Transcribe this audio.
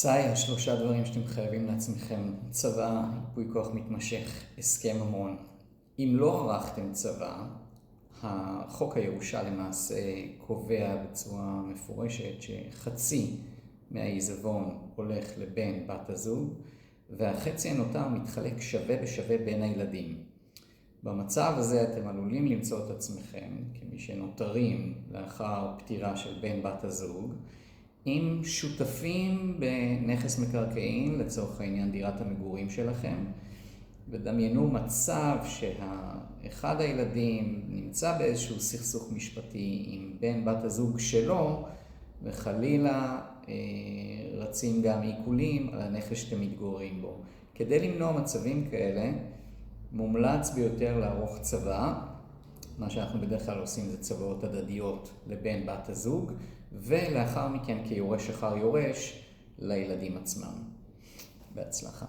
צאי, 3 דברים שאתם חייבים לעצמכם: צבא, ייפוי כוח מתמשך, הסכם ממון. אם לא ערכתם צבא, החוק הירושה למעשה קובע בצורה מפורשת שחצי מהעיזבון הולך לבן בת הזוג, והחצי הנותר מתחלק שווה בשווה בין הילדים. במצב הזה אתם עלולים למצוא את עצמכם כמי שנותרים לאחר פטירה של בן בת הזוג עם שותפים בנכס מקרקעין, לצורך העניין דירת המגורים שלכם, ודמיינו מצב שאחד הילדים נמצא באיזשהו סכסוך משפטי עם בן בת הזוג שלו, וחלילה רצים גם עיקולים על הנכס שאתם מתגוררים בו. כדי למנוע מצבים כאלה, מומלץ ביותר לערוך צבא. מה שאנחנו בדרך כלל עושים זה צוואות הדדיות לבן בת הזוג, ולאחר מכן כיורש אחר יורש לילדים עצמם. בהצלחה.